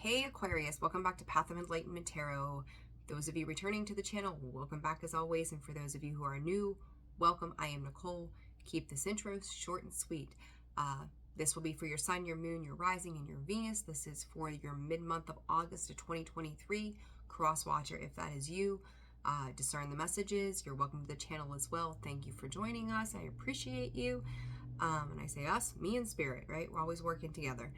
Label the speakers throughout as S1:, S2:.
S1: Hey Aquarius, welcome back to Path of Enlightenment Tarot. Those of you returning to the channel, welcome back as always. And for those of you who are new, welcome. I am Nicole. Keep this intro short and sweet. This will be for your sun, your moon, your rising, and your Venus. This is for your mid-month of August of 2023. Cross watcher if that is you. Discern the messages. You're welcome to the channel as well. Thank you for joining us. I appreciate you. And I say us, me and spirit, right? We're always working together.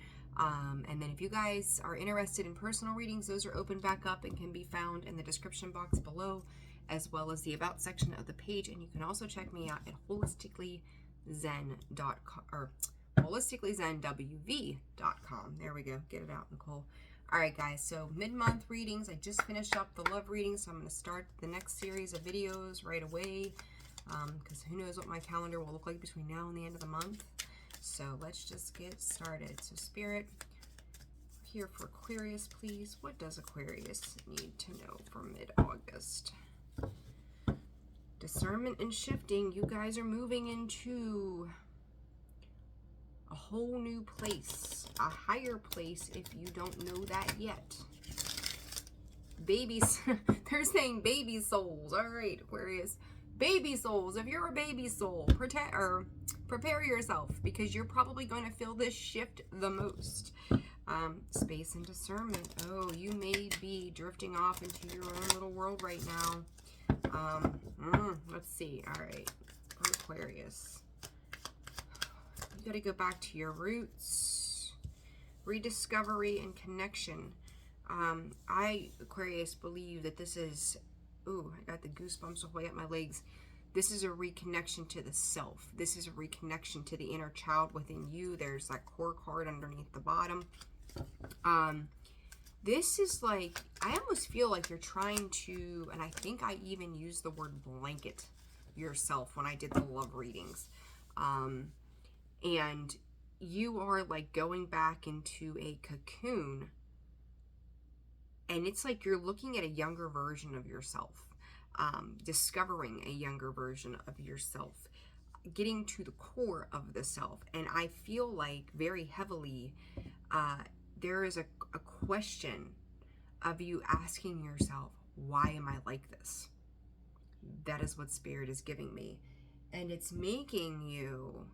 S1: And then if you guys are interested in personal readings, those are open back up and can be found in the description box below, as well as the about section of the page. And you can also check me out at holisticallyzen.com or holisticallyzenwv.com. There we go. Get it out, Nicole. All right, guys. So mid-month readings. I just finished up the love reading, so I'm going to start the next series of videos right away. Because who knows what my calendar will look like between now and the end of the month. So let's just get started. So Spirit, here for Aquarius, please. What does Aquarius need to know for mid-August? Discernment and shifting. You guys are moving into a whole new place, a higher place if you don't know that yet. Babies, they're saying baby souls. All right, Aquarius. Baby souls, if you're a baby soul, prepare yourself because you're probably going to feel this shift the most. Space and discernment. Oh, you may be drifting off into your own little world right now. Let's see. All right, for Aquarius. You got to go back to your roots, rediscovery and connection. I, Aquarius, believe that this is... Ooh, I got the goosebumps all the way up my legs. This is a reconnection to the self. This is a reconnection to the inner child within you. There's that core card underneath the bottom. This is like, I almost feel like you're trying to, and I think I even used the word blanket yourself when I did the love readings. And you are like going back into a cocoon. And it's like you're looking at a younger version of yourself, discovering a younger version of yourself, getting to the core of the self. And I feel like very heavily there is a question of you asking yourself, why am I like this? That is what Spirit is giving me. And it's making you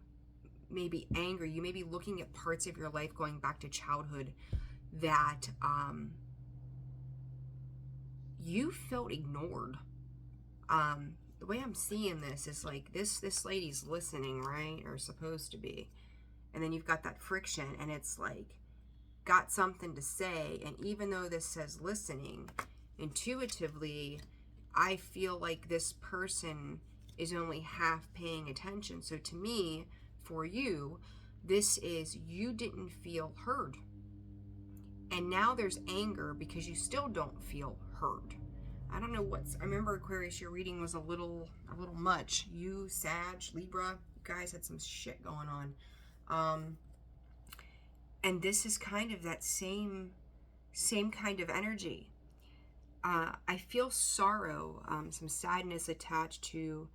S1: maybe angry. You may be looking at parts of your life going back to childhood that... you felt ignored. The way I'm seeing this is like this lady's listening, right? Or supposed to be. And then you've got that friction and it's like got something to say. And even though this says listening, intuitively, I feel like this person is only half paying attention. So to me, for you, this is you didn't feel heard. And now there's anger because you still don't feel heard. I don't know what's... I remember, Aquarius, your reading was a little much. You, Sag, Libra, you guys had some shit going on. And this is kind of that same kind of energy. I feel sorrow, some sadness attached to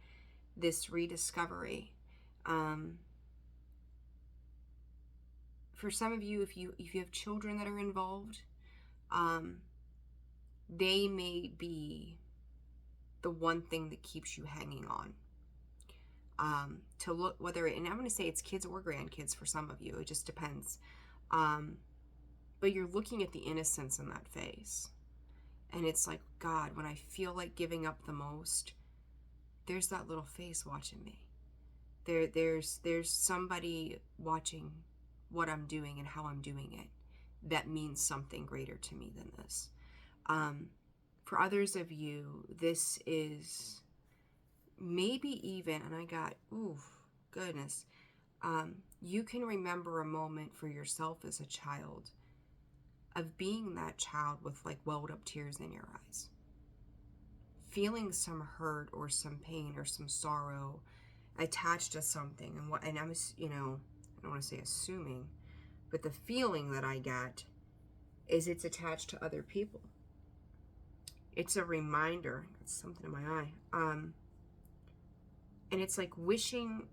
S1: this rediscovery. For some of you, if you have children that are involved, they may be the one thing that keeps you hanging on. To look, whether, and I'm going to say it's kids or grandkids for some of you, it just depends. But you're looking at the innocence in that face. And it's like, God, when I feel like giving up the most, there's that little face watching me. There's somebody watching what I'm doing and how I'm doing it. That means something greater to me than this. For others of you, this is maybe even, and I got, ooh, goodness. You can remember a moment for yourself as a child of being that child with like welled up tears in your eyes. Feeling some hurt or some pain or some sorrow attached to something. And I'm, you know, I don't want to say assuming, but the feeling that I get is it's attached to other people. It's a reminder. It's something in my eye. And it's like wishing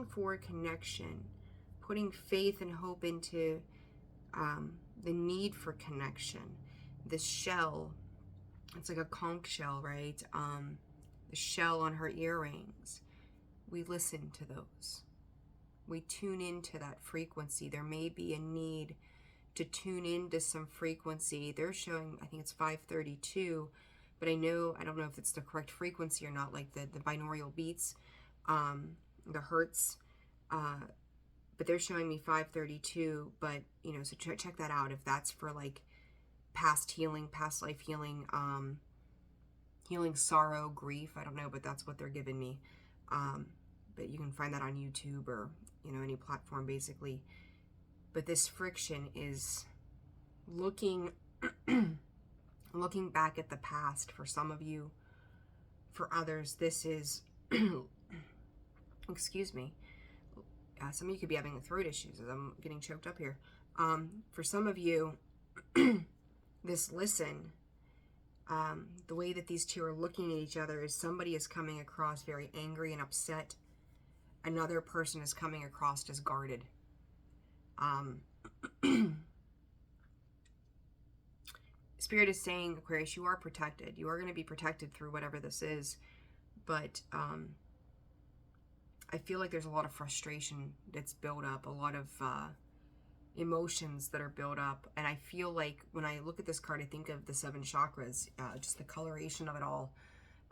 S1: for a connection, putting faith and hope into the need for connection. This shell, it's like a conch shell, right? The shell on her earrings, we listen to those. We tune into that frequency. There may be a need to tune into some frequency. They're showing, I think it's 532, but I don't know if it's the correct frequency or not, like the binaural beats, the hertz, but they're showing me 532, but, you know, so check that out if that's for like past healing, past life healing, healing sorrow, grief, I don't know, but that's what they're giving me. But you can find that on YouTube or, you know, any platform basically. But this friction is looking looking back at the past for some of you. For others, this is excuse me. Some of you could be having throat issues as I'm getting choked up here. For some of you, this listen, the way that these two are looking at each other is somebody is coming across very angry and upset. Another person is coming across as guarded. Spirit is saying, Aquarius, you are protected. You are going to be protected through whatever this is. But I feel like there's a lot of frustration that's built up, a lot of emotions that are built up. And I feel like when I look at this card, I think of the 7 chakras, just the coloration of it all.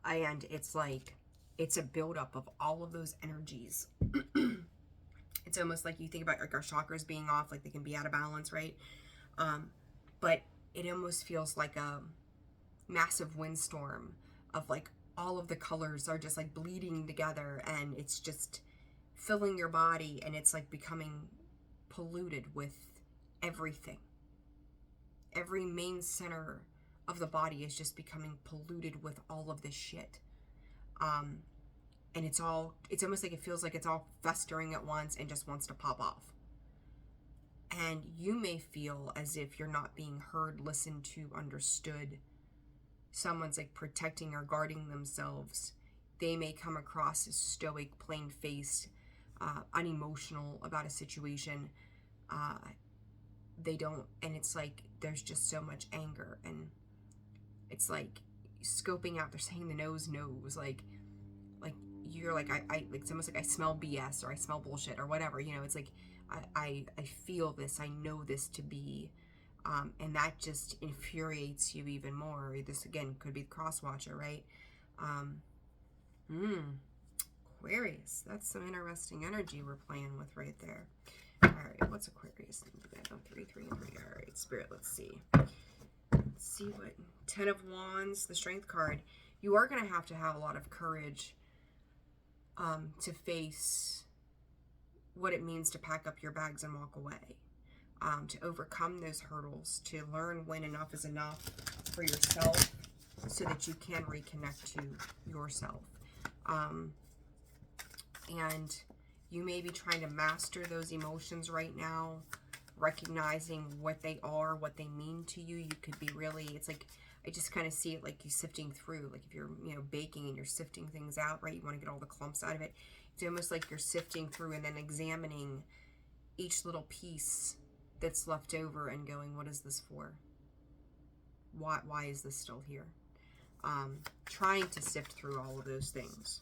S1: And it's like, it's a buildup of all of those energies. It's almost like you think about like our chakras being off, like they can be out of balance, right? But it almost feels like a massive windstorm of like all of the colors are just like bleeding together, and it's just filling your body, and it's like becoming polluted with everything. Every main center of the body is just becoming polluted with all of this shit. And it's almost like it feels like it's all festering at once and just wants to pop off. And you may feel as if you're not being heard, listened to, understood. Someone's like protecting or guarding themselves. They may come across as stoic, plain-faced, unemotional about a situation. They don't, and it's like there's just so much anger, and it's like scoping out. They're saying the nose knows, like you're like I like it's almost like I smell BS or I smell bullshit or whatever, you know. It's like I feel this, I know this to be, and that just infuriates you even more. This again could be the cross watcher, right? Aquarius, that's some interesting energy we're playing with right there. All right, what's Aquarius? 3, 3, and 3. All right, Spirit, let's see. Let's see what 10 of Wands, the Strength card. You are going to have a lot of courage to face what it means to pack up your bags and walk away, to overcome those hurdles, to learn when enough is enough for yourself so that you can reconnect to yourself. And you may be trying to master those emotions right now, recognizing what they are, what they mean to you. You could be really, it's like, I just kind of see it like you sifting through, like if you're, you know, baking and you're sifting things out, right? You want to get all the clumps out of it. It's almost like you're sifting through and then examining each little piece that's left over and going, what is this for? Why is this still here? Trying to sift through all of those things.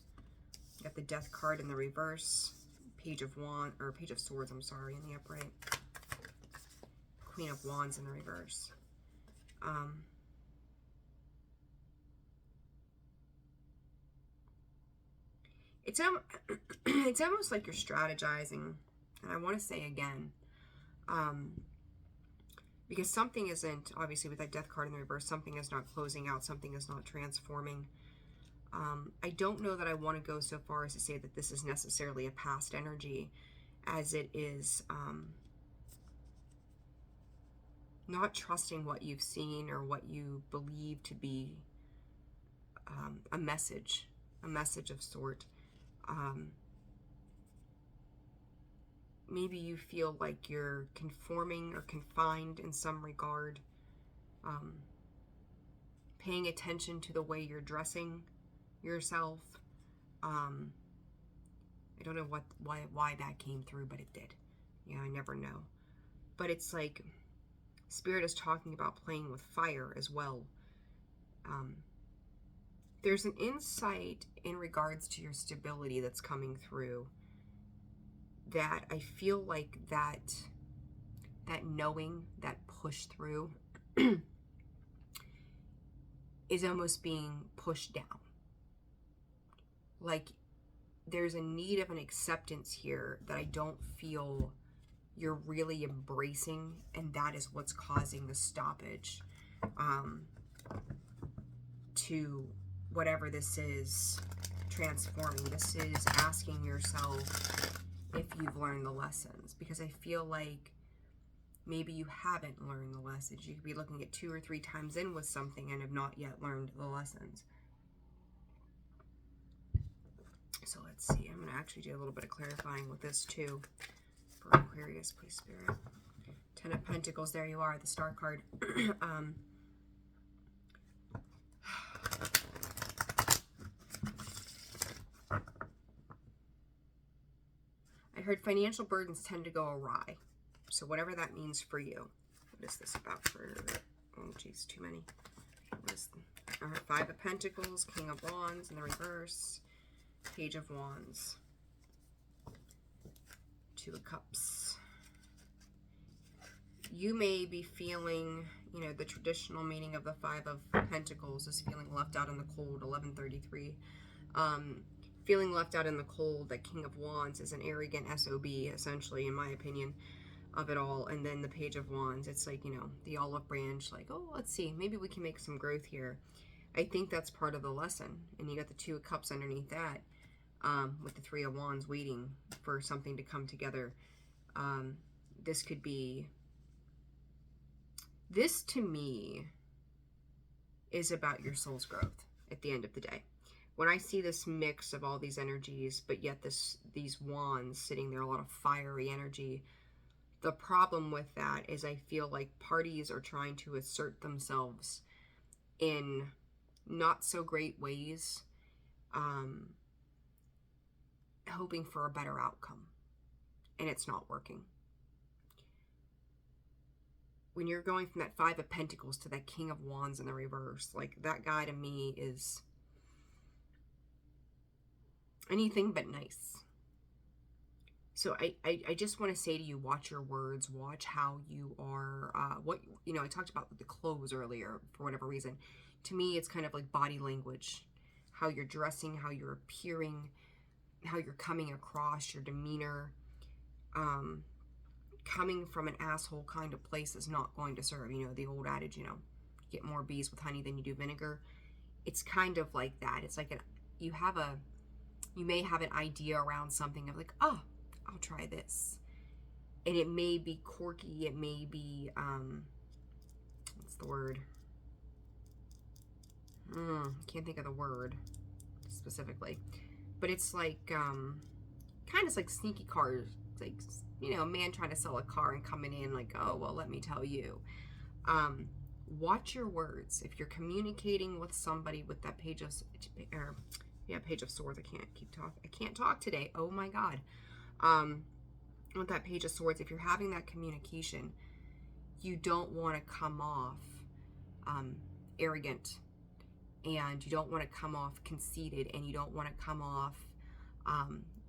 S1: You got the Death card in the reverse, Page of Swords, I'm sorry, in the upright. Queen of Wands in the reverse. It's almost like you're strategizing, and I want to say again, because something isn't, obviously with that Death card in the reverse, something is not closing out, something is not transforming. I don't know that I want to go so far as to say that this is necessarily a past energy, as it is not trusting what you've seen or what you believe to be a message of sort. Maybe you feel like you're conforming or confined in some regard, paying attention to the way you're dressing yourself. I don't know why that came through, but it did. Yeah, I never know. But it's like Spirit is talking about playing with fire as well. There's an insight in regards to your stability that's coming through, that I feel like that knowing, that push through is almost being pushed down. Like there's a need of an acceptance here that I don't feel you're really embracing, and that is what's causing the stoppage to whatever this is transforming. This is asking yourself if you've learned the lessons, because I feel like maybe you haven't learned the lessons. You could be looking at 2 or 3 times in with something and have not yet learned the lessons. So let's see. I'm going to actually do a little bit of clarifying with this too. For Aquarius, please, Spirit. 10 of Pentacles. There you are, the Star card. I heard financial burdens tend to go awry. So whatever that means for you. What is this about for... Oh, geez, too many. What is the... 5 of Pentacles, King of Wands in the reverse, Page of Wands, 2 of Cups. You may be feeling, you know, the traditional meaning of the 5 of Pentacles is feeling left out in the cold, 1133. Feeling left out in the cold. That King of Wands is an arrogant SOB, essentially, in my opinion, of it all. And then the Page of Wands, it's like, you know, the olive branch, like, oh, let's see, maybe we can make some growth here. I think that's part of the lesson. And you got the 2 of Cups underneath that, with the 3 of Wands waiting for something to come together. This could be, this to me is about your soul's growth at the end of the day. When I see this mix of all these energies, but yet these wands sitting there, a lot of fiery energy, the problem with that is I feel like parties are trying to assert themselves in not so great ways, hoping for a better outcome, and it's not working. When you're going from that 5 of Pentacles to that King of Wands in the reverse, like that guy to me is anything but nice. So I just want to say to you, watch your words, watch how you are, what, you know, I talked about the clothes earlier for whatever reason. To me, it's kind of like body language, how you're dressing, how you're appearing, how you're coming across, your demeanor. Coming from an asshole kind of place is not going to serve. You know, the old adage, you know, get more bees with honey than you do vinegar. It's kind of like that. It's like you may have an idea around something of like, oh, I'll try this. And it may be quirky. It may be, what's the word? Can't think of the word specifically. But it's like, kind of like sneaky cars. Like, you know, a man trying to sell a car and coming in like, oh, well, let me tell you. Watch your words. If you're communicating with somebody with that Page of Swords. I can't talk today. Oh my God. With that Page of Swords, if you're having that communication, you don't want to come off arrogant, and you don't want to come off conceited, and you don't want to come off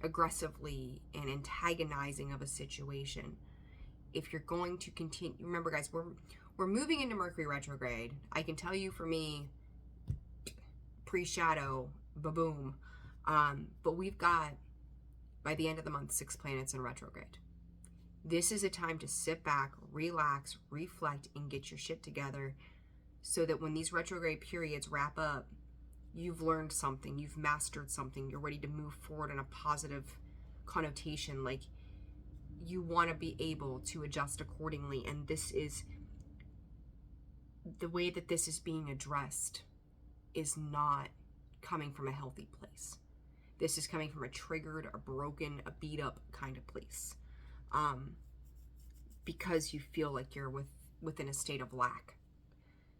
S1: aggressively and antagonizing of a situation. If you're going to continue, remember guys, we're moving into Mercury retrograde. I can tell you, for me, pre-shadow, ba-boom. But we've got, by the end of the month, 6 planets in retrograde. This is a time to sit back, relax, reflect, and get your shit together, so that when these retrograde periods wrap up, you've learned something, you've mastered something, you're ready to move forward in a positive connotation. Like, you want to be able to adjust accordingly. And this is the way that this is being addressed, is not coming from a healthy place. This is coming from a triggered, a broken, a beat up kind of place, because you feel like you're within a state of lack.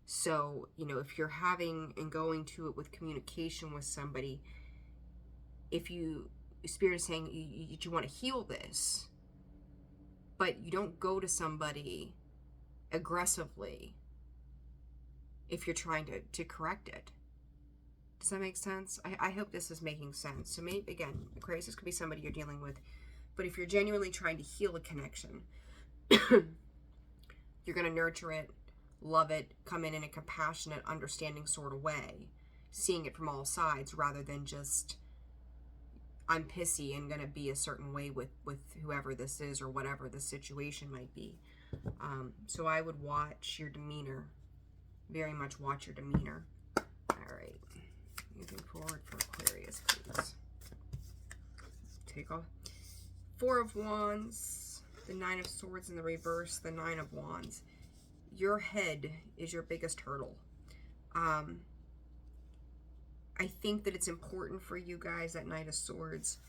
S1: So, you know, if you're having and going to it with communication with somebody, if Spirit is saying you want to heal this, but you don't go to somebody aggressively if you're trying to correct it. Does that make sense? I hope this is making sense. So maybe, again, Aquarius, this could be somebody you're dealing with, but if you're genuinely trying to heal a connection, you're going to nurture it, love it, come in a compassionate, understanding sort of way, seeing it from all sides rather than just, I'm pissy and going to be a certain way with whoever this is or whatever the situation might be. So I would watch your demeanor, very much watch your demeanor. All right. Moving forward for Aquarius, please. Take off. Four of Wands, the Nine of Swords in the reverse, the Nine of Wands. Your head is your biggest hurdle. I think that it's important for you guys, that Knight of Swords,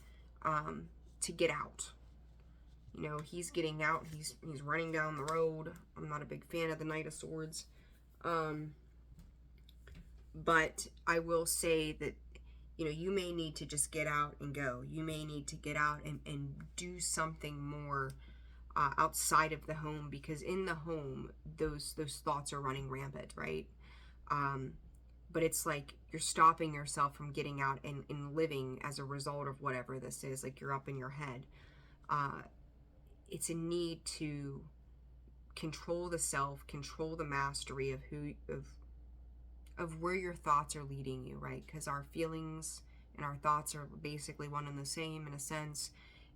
S1: to get out. You know, he's getting out. He's running down the road. I'm not a big fan of the Knight of Swords. But I will say that, you know, you may need to just get out and go. You may need to get out and do something more outside of the home, because in the home, those thoughts are running rampant, right? But it's like you're stopping yourself from getting out and living as a result of whatever this is. Like, you're up in your head. It's a need to control the self, control the mastery of of where your thoughts are leading you, right? Because our feelings and our thoughts are basically one and the same in a sense,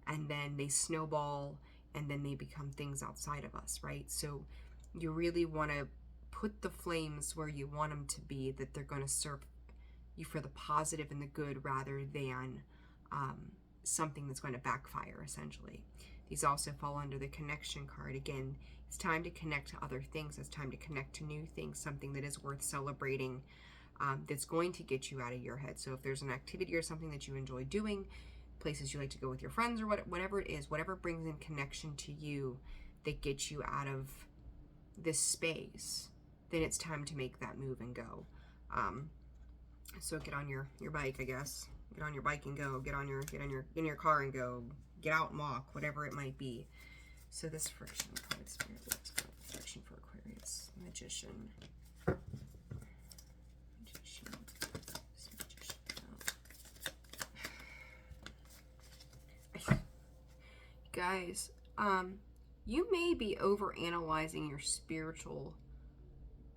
S1: and then they snowball, and then they become things outside of us, right? So you really want to put the flames where you want them to be, that they're going to serve you for the positive and the good rather than something that's going to backfire, essentially. These also fall under the connection card. Again, it's time to connect to other things. It's time to connect to new things, something that is worth celebrating, that's going to get you out of your head. So if there's an activity or something that you enjoy doing, places you like to go with your friends, or whatever it is, whatever brings in connection to you that gets you out of this space, then it's time to make that move and go. So get on your bike, I guess. Get on your bike and go. Get in your car and go. Get out and walk, whatever it might be. So this friction card, Spirit, let's go. Friction for Aquarius. Magician. Guys, you may be overanalyzing your spiritual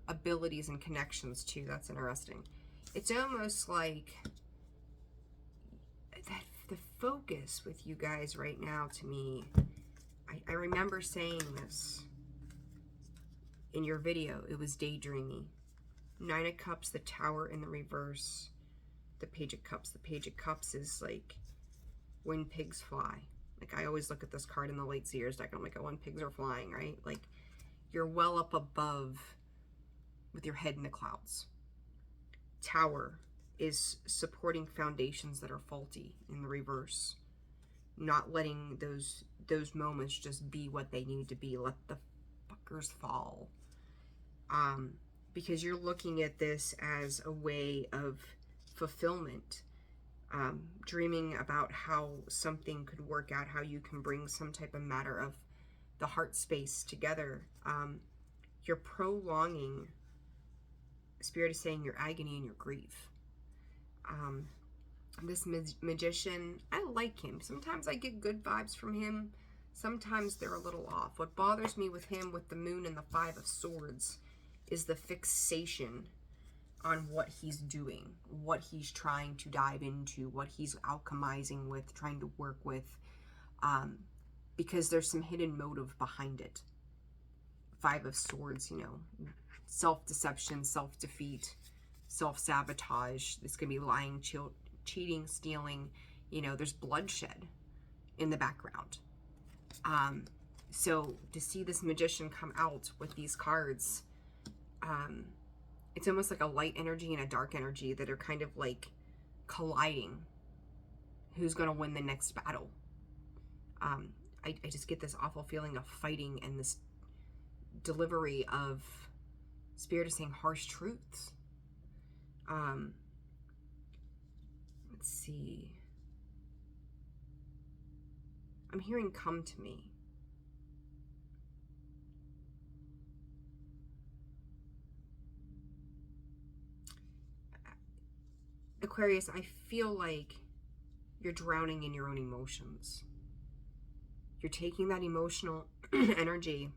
S1: abilities and connections too. That's interesting. It's almost like that the focus with you guys right now, to me, I remember saying this in your video. It was daydreamy. Nine of Cups, the Tower in the reverse, the Page of Cups. The Page of Cups is like when pigs fly. Like, I always look at this card in the late Seers deck, and I'm like, oh, when pigs are flying, right? Like, you're well up above with your head in the clouds. Tower is supporting foundations that are faulty in the reverse. Not letting those moments just be what they need to be. Let the fuckers fall. Because you're looking at this as a way of fulfillment. Dreaming about how something could work out, how you can bring some type of matter of the heart space together. You're prolonging, Spirit is saying, your agony and your grief. This magician, I like him. Sometimes I get good vibes from him. Sometimes they're a little off. What bothers me with him, with the moon and the Five of Swords, is the fixation on what he's doing, what he's trying to dive into, what he's alchemizing with, trying to work with, because there's some hidden motive behind it. Five of Swords, you know, self-deception, self-defeat, self-sabotage. It's going to be lying, cheating, stealing. You know, there's bloodshed in the background. So to see this magician come out with these cards, it's almost like a light energy and a dark energy that are kind of like colliding. Who's going to win the next battle? I just get this awful feeling of fighting, and this delivery of, Spirit is saying, harsh truths. Let's see. I'm hearing come to me. Aquarius, I feel like you're drowning in your own emotions. You're taking that emotional energy,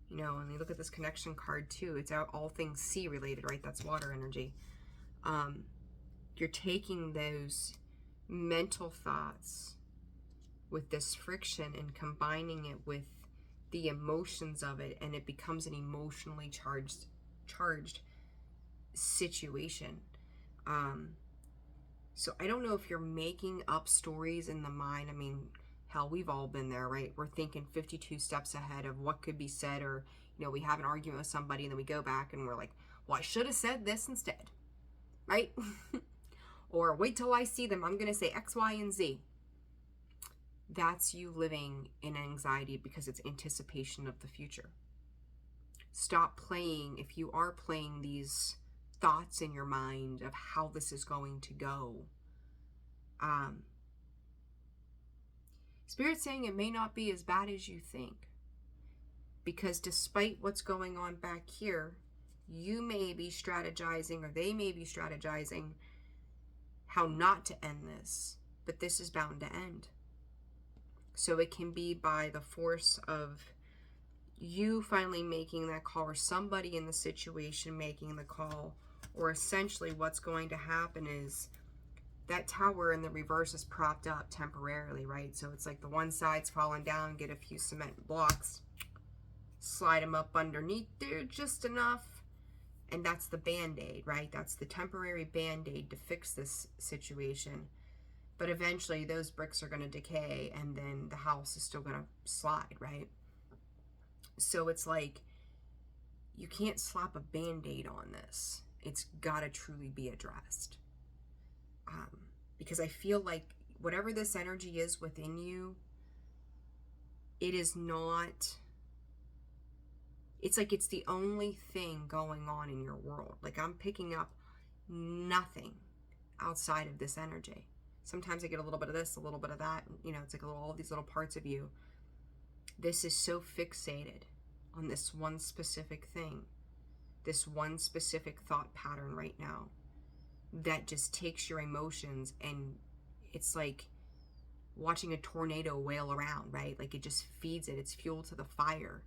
S1: you know, and you look at this connection card too. It's all things sea related, right? That's water energy. You're taking those mental thoughts with this friction and combining it with the emotions of it, and it becomes an emotionally charged situation. So I don't know if you're making up stories in the mind. I mean, hell, we've all been there, right? We're thinking 52 steps ahead of what could be said, or, you know, we have an argument with somebody and then we go back and we're like, well, I should have said this instead, right? Or wait till I see them, I'm going to say X, Y, and Z. That's you living in anxiety because it's anticipation of the future. Stop playing, if you are playing these thoughts in your mind of how this is going to go. Spirit's saying it may not be as bad as you think. Because despite what's going on back here, you may be strategizing, or they may be strategizing how not to end this, but this is bound to end. So it can be by the force of you finally making that call, or somebody in the situation making the call, or essentially what's going to happen is that tower in the reverse is propped up temporarily, right? So it's like the one side's falling down, get a few cement blocks, slide them up underneath there just enough, and that's the band-aid, right? That's the temporary band-aid to fix this situation. But eventually those bricks are going to decay, and then the house is still going to slide, right? So it's like, you can't slap a band-aid on this. It's got to truly be addressed. Because I feel like whatever this energy is within you, it is not... It's like it's the only thing going on in your world. Like, I'm picking up nothing outside of this energy. Sometimes I get a little bit of this, a little bit of that. You know, it's like all of these little parts of you. This is so fixated on this one specific thing, this one specific thought pattern right now, that just takes your emotions, and it's like watching a tornado wail around, right? Like, it just feeds it. It's fuel to the fire.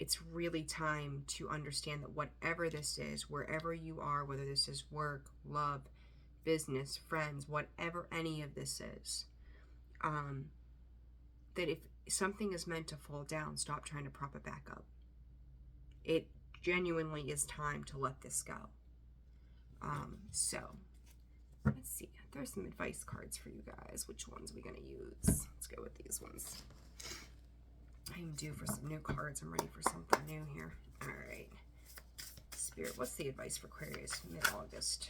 S1: It's really time to understand that whatever this is, wherever you are, whether this is work, love, business, friends, whatever any of this is, that if something is meant to fall down, stop trying to prop it back up. It genuinely is time to let this go. So let's see. There's some advice cards for you guys. Which ones are we going to use? Let's go with these ones. I'm due for some new cards. I'm ready for something new here. All right. Spirit, what's the advice for Aquarius mid-August?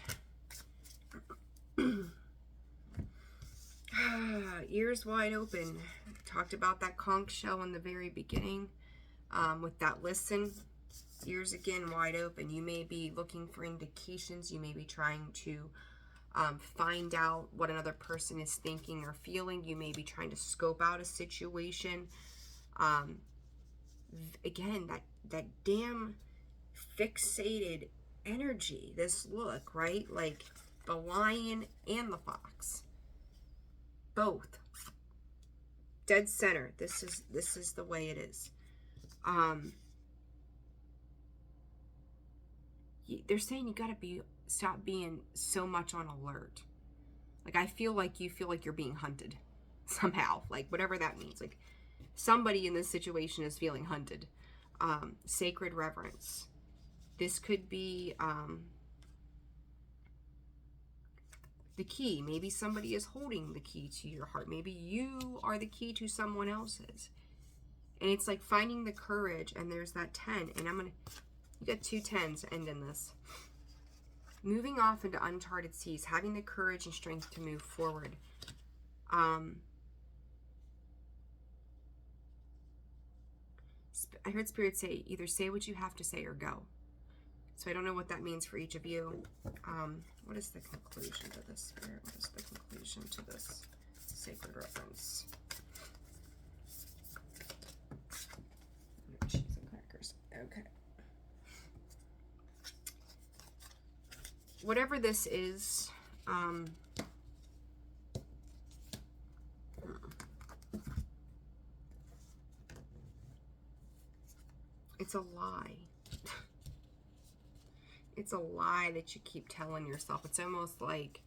S1: Ears wide open. Talked about that conch shell in the very beginning. With that listen, ears again wide open. You may be looking for indications. You may be trying to find out what another person is thinking or feeling. You may be trying to scope out a situation. Again, that damn fixated energy, this look, right? Like the lion and the fox, both dead center. This is the way it is. They're saying you gotta stop being so much on alert. Like, I feel like you feel like you're being hunted somehow, like whatever that means. Like, somebody in this situation is feeling hunted. Sacred reverence. This could be the key. Maybe somebody is holding the key to your heart. Maybe you are the key to someone else's. And it's like finding the courage, and there's that 10. And you got 2 10s ending this. Moving off into uncharted seas, having the courage and strength to move forward. I heard Spirit say, either say what you have to say or go. So I don't know what that means for each of you. What is the conclusion to this, Spirit? What is the conclusion to this sacred reference? Cheese and crackers. Okay. whatever this is, it's a lie. It's a lie that you keep telling yourself. It's almost like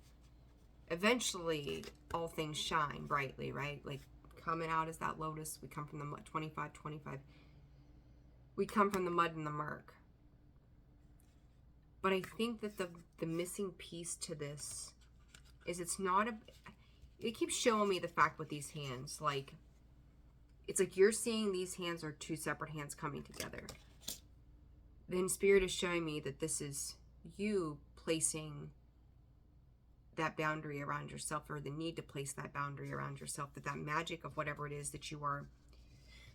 S1: eventually all things shine brightly, right? Like coming out as that lotus, we come from the mud, 25, 25. We come from the mud and the murk. But I think that the missing piece to this is it's not a, it keeps showing me the fact with these hands, like, it's like you're seeing these hands are two separate hands coming together. Then Spirit is showing me that this is you placing that boundary around yourself, or the need to place that boundary around yourself, that that magic of whatever it is that you are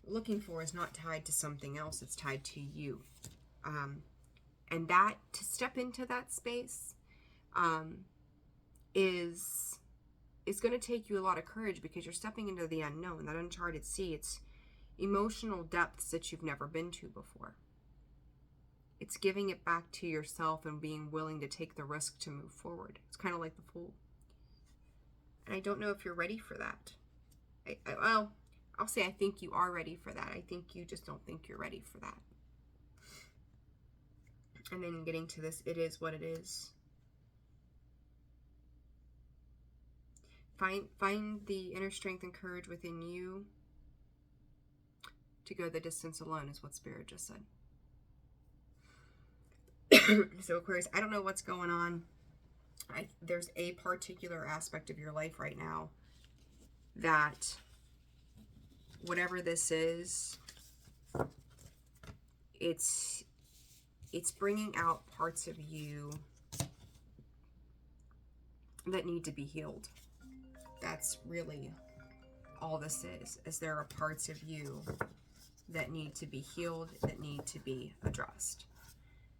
S1: looking for is not tied to something else, it's tied to you. And that, to step into that space is going to take you a lot of courage, because you're stepping into the unknown, that uncharted sea. It's emotional depths that you've never been to before. It's giving it back to yourself and being willing to take the risk to move forward. It's kind of like the Fool. And I don't know if you're ready for that. Well, I'll say I think you are ready for that. I think you just don't think you're ready for that. And then getting to this, it is what it is. Find the inner strength and courage within you to go the distance alone, is what Spirit just said. So Aquarius, I don't know what's going on. There's a particular aspect of your life right now that whatever this is, it's bringing out parts of you that need to be healed. That's really all this is there are parts of you that need to be healed, that need to be addressed.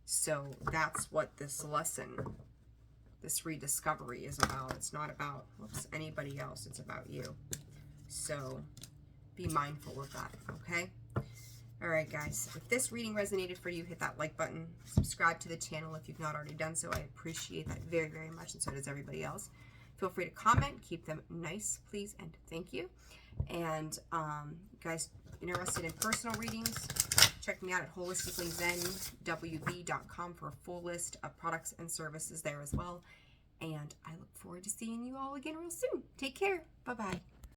S1: So that's what this lesson, this rediscovery is about. It's not about anybody else. It's about you. So be mindful of that, okay? All right, guys. If this reading resonated for you, hit that like button. Subscribe to the channel if you've not already done so. I appreciate that very, very much, and so does everybody else. Feel free to comment. Keep them nice, please, and thank you. And guys, interested in personal readings, check me out at holisticallyzenwv.com for a full list of products and services there as well. And I look forward to seeing you all again real soon. Take care. Bye-bye.